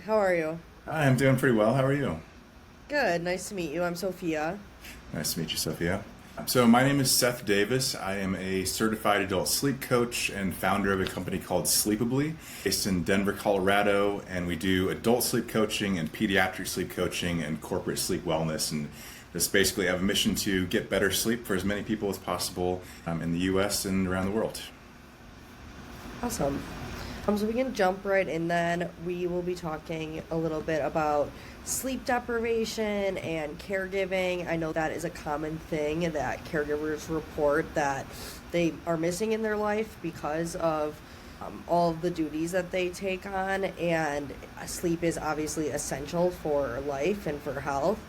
How are you? Hi, I'm doing pretty well. How are you? Good. Nice to meet you. I'm Sophia. Nice to meet you, Sophia. So, my name is Seth Davis. I am a certified adult sleep coach and founder of a company called Sleepably, based in Denver, Colorado. And we do adult sleep coaching and pediatric sleep coaching and corporate sleep wellness. And just basically have a mission to get better sleep for as many people as possible in the US and around the world. Awesome. So we can jump right in then. We will be talking a little bit about sleep deprivation and caregiving. I know that is a common thing that caregivers report that they are missing in their life because of all of the duties that they take on, and sleep is obviously essential for life and for health.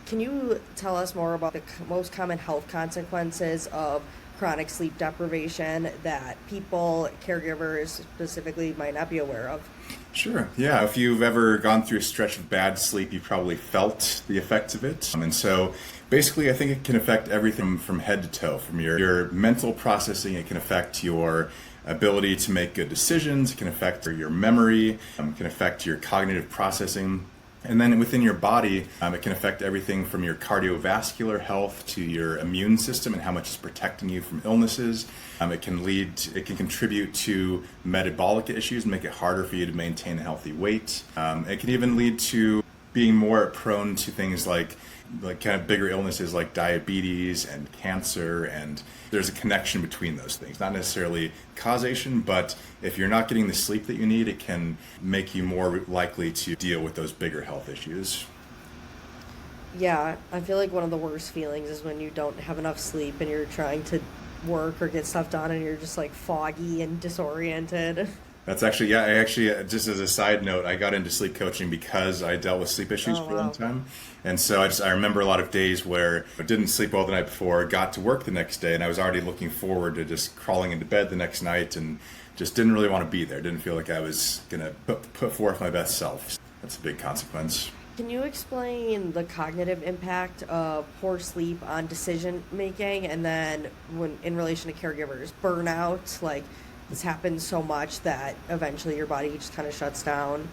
Can you tell us more about the most common health consequences of chronic sleep deprivation that people, caregivers specifically, might not be aware of? Sure. Yeah. If you've ever gone through a stretch of bad sleep, you probably felt the effects of it. And so basically, I think it can affect everything from head to toe, from your mental processing. It can affect your ability to make good decisions. It can affect your memory. It can affect your cognitive processing. And then within your body, it can affect everything from your cardiovascular health to your immune system and how much it's protecting you from illnesses. It can contribute to metabolic issues and make it harder for you to maintain a healthy weight. It can even lead to being more prone to things like kind of bigger illnesses like diabetes and cancer, and there's a connection between those things. Not necessarily causation, but if you're not getting the sleep that you need, it can make you more likely to deal with those bigger health issues. Yeah, I feel like one of the worst feelings is when you don't have enough sleep and you're trying to work or get stuff done and you're just like foggy and disoriented. That's actually, yeah, I actually, just as a side note, I got into sleep coaching because I dealt with sleep issues Oh, for a long wow. time. And so I remember a lot of days where I didn't sleep well the night before, got to work the next day, and I was already looking forward to just crawling into bed the next night and just didn't really want to be there. Didn't feel like I was going to put forth my best self. That's a big consequence. Can you explain the cognitive impact of poor sleep on decision making, and then when in relation to caregivers, burnout, like this happens so much that eventually your body just kind of shuts down?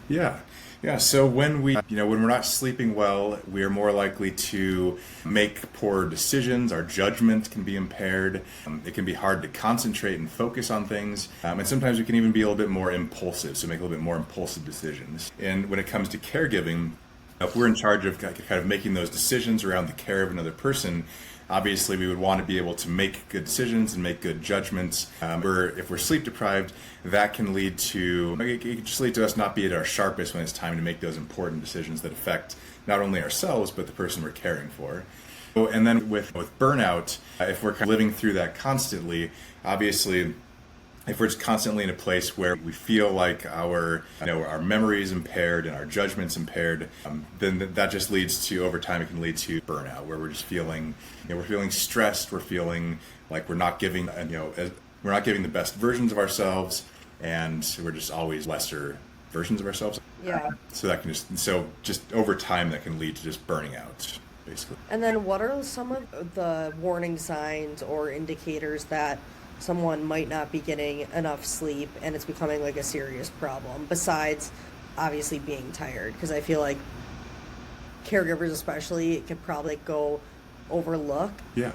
Yeah. Yeah. So when we're not sleeping well, we are more likely to make poor decisions. Our judgment can be impaired. It can be hard to concentrate and focus on things. And sometimes we can even be a little bit more impulsive, so make a little bit more impulsive decisions. And when it comes to caregiving, if we're in charge of kind of making those decisions around the care of another person, obviously we would want to be able to make good decisions and make good judgments. If we're sleep deprived, that can lead to, it can just lead to us not be at our sharpest when it's time to make those important decisions that affect not only ourselves, but the person we're caring for. And then with burnout, if we're kind of living through that constantly, obviously if we're just constantly in a place where we feel like our memory is impaired and our judgment's impaired, then that just leads to, over time, it can lead to burnout, where we're just feeling, we're feeling stressed, we're feeling like we're not giving, we're not giving the best versions of ourselves, and we're just always lesser versions of ourselves. Yeah. So just over time, that can lead to just burning out, basically. And then what are some of the warning signs or indicators that someone might not be getting enough sleep and it's becoming like a serious problem, besides obviously being tired? Because I feel like caregivers especially, it could probably go overlooked. Yeah.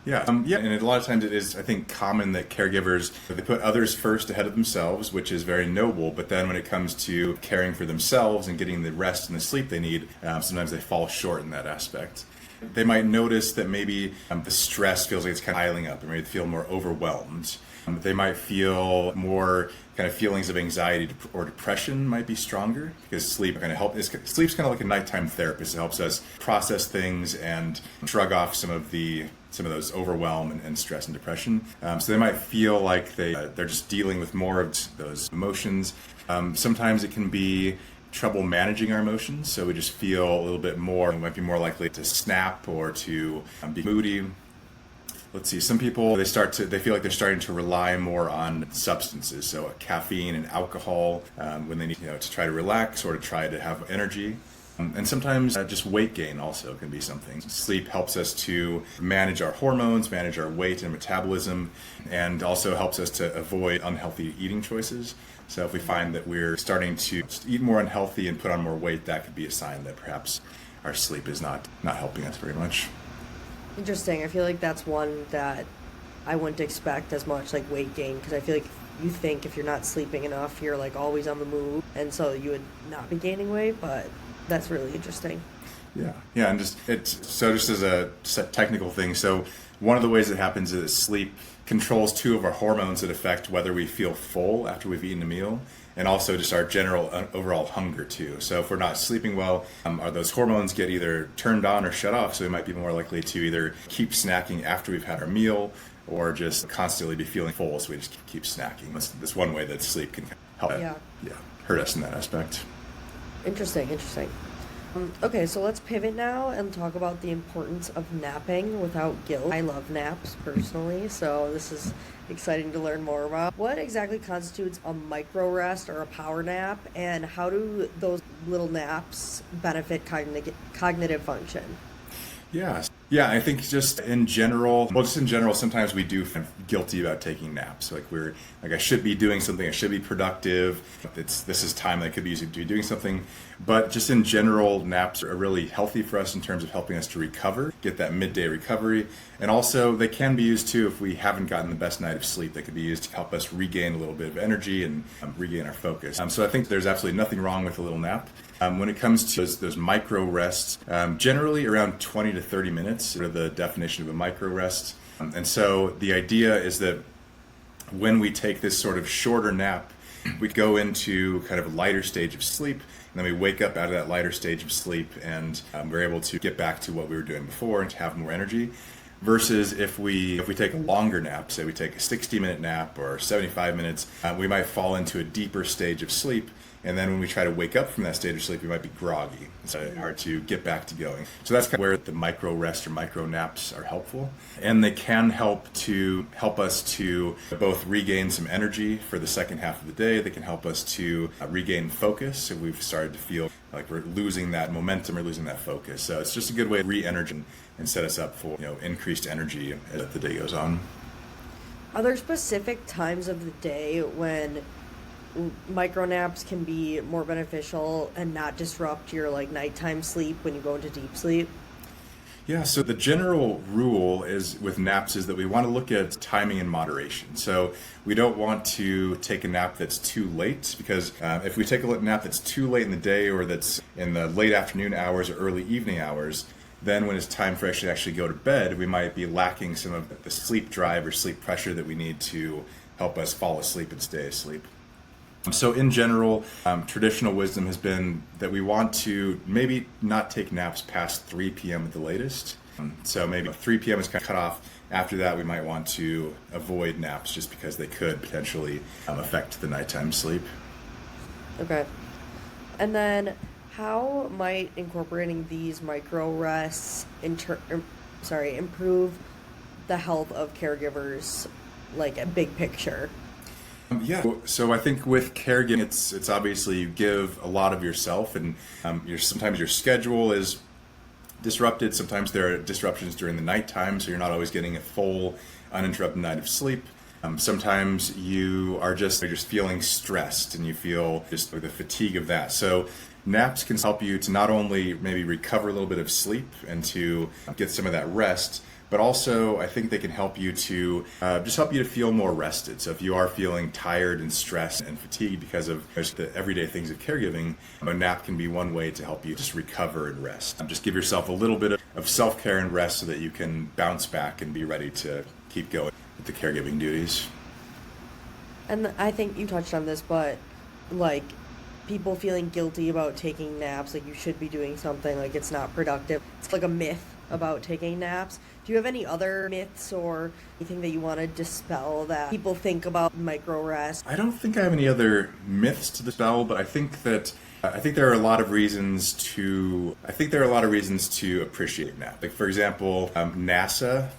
Yeah, and a lot of times it is, I think, common that caregivers, they put others first ahead of themselves, which is very noble, but then when it comes to caring for themselves and getting the rest and the sleep they need, sometimes they fall short in that aspect. They might notice that maybe the stress feels like it's kind of piling up, or maybe they feel more overwhelmed. They might feel more kind of feelings of anxiety or depression might be stronger, because sleep kind of sleep's kind of like a nighttime therapist. It helps us process things and shrug off some of those overwhelm and stress and depression. So they might feel like they're just dealing with more of those emotions. Sometimes it can be trouble managing our emotions, so we just feel a little bit more, we might be more likely to snap or to be moody. Let's see, some people, they feel like they're starting to rely more on substances, so caffeine and alcohol, when they need to try to relax or to try to have energy. And sometimes just weight gain also can be something. Sleep helps us to manage our hormones, manage our weight and metabolism, and also helps us to avoid unhealthy eating choices. So if we find that we're starting to eat more unhealthy and put on more weight, that could be a sign that perhaps our sleep is not helping us very much. Interesting. I feel like that's one that I wouldn't expect as much, like weight gain, because I feel like you think if you're not sleeping enough, you're like always on the move, and so you would not be gaining weight, but that's really interesting. Yeah, and just as a technical thing. So one of the ways it happens is sleep controls two of our hormones that affect whether we feel full after we've eaten a meal, and also just our general overall hunger too. So if we're not sleeping well, are those hormones get either turned on or shut off. So we might be more likely to either keep snacking after we've had our meal, or just constantly be feeling full. So we just keep snacking. That's one way that sleep can help. Hurt us in that aspect. Interesting. Okay, so let's pivot now and talk about the importance of napping without guilt. I love naps personally, so this is exciting to learn more about. What exactly constitutes a micro rest or a power nap, and how do those little naps benefit cognitive function? Yeah, I think just in general, sometimes we do feel guilty about taking naps. I should be doing something, I should be productive. This is time that I could be using to be doing something. But just in general, naps are really healthy for us in terms of helping us to recover, get that midday recovery. And also they can be used too if we haven't gotten the best night of sleep. They could be used to help us regain a little bit of energy and regain our focus. So I think there's absolutely nothing wrong with a little nap. When it comes to those micro rests, generally around 20 to 30 minutes are the definition of a micro rest. And so the idea is that when we take this sort of shorter nap, we go into kind of a lighter stage of sleep, and then we wake up out of that lighter stage of sleep, and we're able to get back to what we were doing before and to have more energy. Versus if we take a longer nap, say we take a 60-minute nap or 75 minutes, we might fall into a deeper stage of sleep. And then when we try to wake up from that state of sleep, we might be groggy. It's hard to get back to going. So that's kind of where the micro rest or micro naps are helpful. And they can help us to both regain some energy for the second half of the day. They can help us to regain focus if we've started to feel like we're losing that momentum or losing that focus. So it's just a good way to re-energize and set us up for increased energy as the day goes on. Are there specific times of the day when micro naps can be more beneficial and not disrupt your nighttime sleep when you go into deep sleep? Yeah, so the general rule is with naps is that we want to look at timing and moderation. So we don't want to take a nap that's too late, because if we take a nap that's too late in the day or that's in the late afternoon hours or early evening hours, then when it's time for us to actually go to bed, we might be lacking some of the sleep drive or sleep pressure that we need to help us fall asleep and stay asleep. So in general, traditional wisdom has been that we want to maybe not take naps past 3 p.m. at the latest. So maybe 3 p.m. is kind of cut off. After that, we might want to avoid naps just because they could potentially affect the nighttime sleep. Okay. And then how might incorporating these micro rests improve the health of caregivers, like a big picture? So I think with caregiving, it's obviously you give a lot of yourself, and sometimes your schedule is disrupted. Sometimes there are disruptions during the nighttime, so you're not always getting a full, uninterrupted night of sleep. Sometimes you're just feeling stressed, and you feel just the fatigue of that. So naps can help you to not only maybe recover a little bit of sleep and to get some of that rest, but also I think they can help you to just help you to feel more rested. So if you are feeling tired and stressed and fatigued because of the everyday things of caregiving, a nap can be one way to help you just recover and rest. Just give yourself a little bit of self-care and rest so that you can bounce back and be ready to keep going with the caregiving duties. And I think you touched on this, but people feeling guilty about taking naps, you should be doing something, it's not productive. It's like a myth about taking naps. Do you have any other myths or anything that you want to dispel that people think about micro rest? I don't think I have any other myths to dispel, but I think there are a lot of reasons to appreciate naps. Like for example, NASA,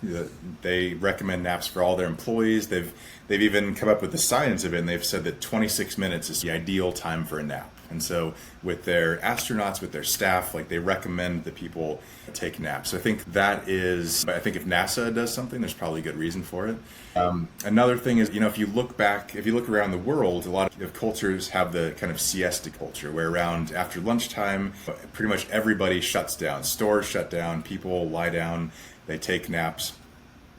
they recommend naps for all their employees. They've even come up with the science of it, and they've said that 26 minutes is the ideal time for a nap. And so with their astronauts, with their staff, like they recommend that people take naps. So I think I think if NASA does something, there's probably a good reason for it. Another thing is, if you look around the world, a lot of cultures have the kind of siesta culture where around after lunchtime, pretty much everybody shuts down. Stores shut down, people lie down, they take naps,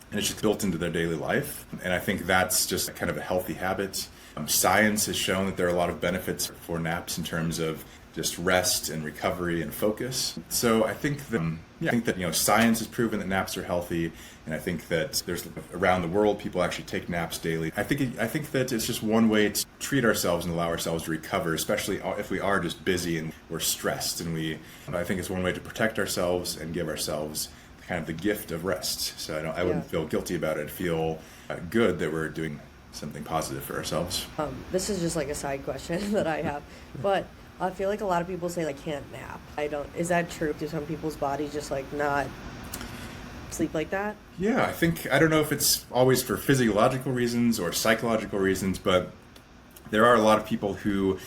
and it's just built into their daily life. And I think that's just kind of a healthy habit. Science has shown that there are a lot of benefits for naps in terms of just rest and recovery and focus. So I think that science has proven that naps are healthy, and I think that there's around the world people actually take naps daily. I think that it's just one way to treat ourselves and allow ourselves to recover, especially if we are just busy and we're stressed. And I think it's one way to protect ourselves and give ourselves kind of the gift of rest. So I wouldn't feel guilty about it. I'd feel good that we're doing something positive for ourselves. This is just like a side question that I have, but I feel like a lot of people say like can't nap. Is that true? Do some people's bodies just like not sleep like that? Yeah, I don't know if it's always for physiological reasons or psychological reasons, but there are a lot of people who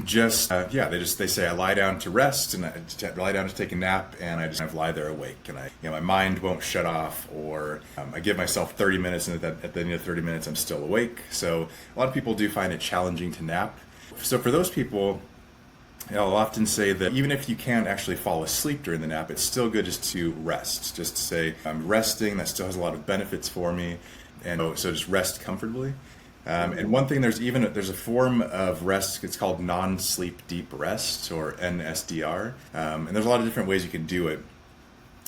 just they say I lie down to rest and I lie down to take a nap and I just kind of lie there awake and my mind won't shut off, or I give myself 30 minutes and at the end of 30 minutes I'm still awake. So a lot of people do find it challenging to nap. So for those people, I'll often say that even if you can't actually fall asleep during the nap, it's still good just to rest. Just to say, I'm resting, that still has a lot of benefits for me. And so just rest comfortably. And one thing, there's a form of rest, it's called non-sleep deep rest, or NSDR. And there's a lot of different ways you can do it.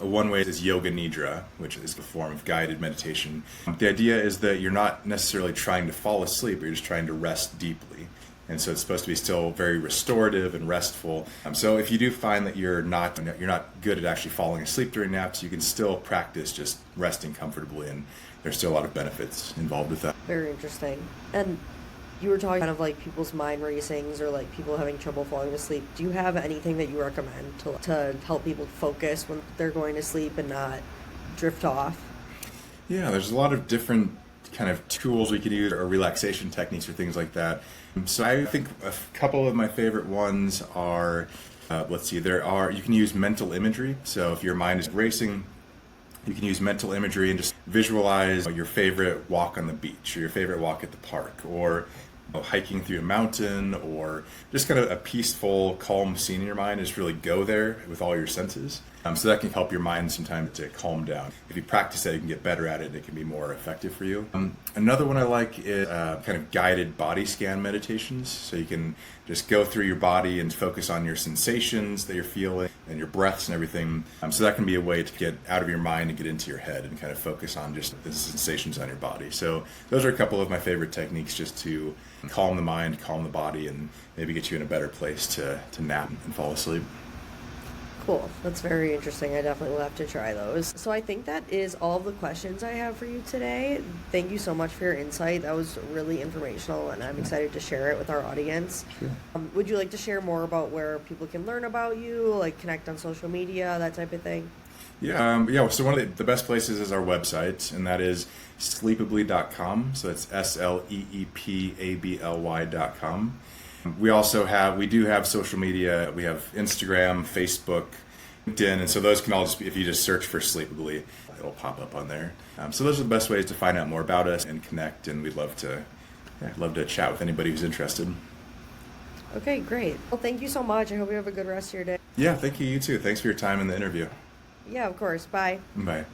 One way is yoga nidra, which is a form of guided meditation. The idea is that you're not necessarily trying to fall asleep, you're just trying to rest deeply. And so it's supposed to be still very restorative and restful. So if you do find that you're not good at actually falling asleep during naps, you can still practice just resting comfortably, and there's still a lot of benefits involved with that. Very interesting. And you were talking kind of like people's mind racings or like people having trouble falling asleep. Do you have anything that you recommend to help people focus when they're going to sleep and not drift off? Yeah, there's a lot of different kind of tools we could use, or relaxation techniques or things like that. So I think a couple of my favorite ones are, you can use mental imagery. So if your mind is racing, you can use mental imagery and just visualize your favorite walk on the beach, or your favorite walk at the park, or hiking through a mountain, or just kind of a peaceful, calm scene in your mind. Just really go there with all your senses. So that can help your mind sometimes to calm down. If you practice that, you can get better at it, and it can be more effective for you. Another one I like is kind of guided body scan meditations. So you can just go through your body and focus on your sensations that you're feeling and your breaths and everything. So that can be a way to get out of your mind and get into your head and kind of focus on just the sensations on your body. So those are a couple of my favorite techniques just to calm the mind, calm the body, and maybe get you in a better place to nap and fall asleep. Cool. That's very interesting. I definitely will have to try those. So I think that is all of the questions I have for you today. Thank you so much for your insight. That was really informational, and I'm excited to share it with our audience. Sure. Would you like to share more about where people can learn about you, like connect on social media, that type of thing? Yeah. So one of the best places is our website, and that is sleepably.com. So it's sleepably.com. We do have social media. We have Instagram, Facebook, LinkedIn, and so those can all just be, if you just search for Sleepably, it'll pop up on there. So those are the best ways to find out more about us and connect, and we'd love to chat with anybody who's interested. Okay, great. Well, thank you so much. I hope you have a good rest of your day. Yeah, thank you. You too. Thanks for your time in the interview. Yeah, of course. Bye. Bye.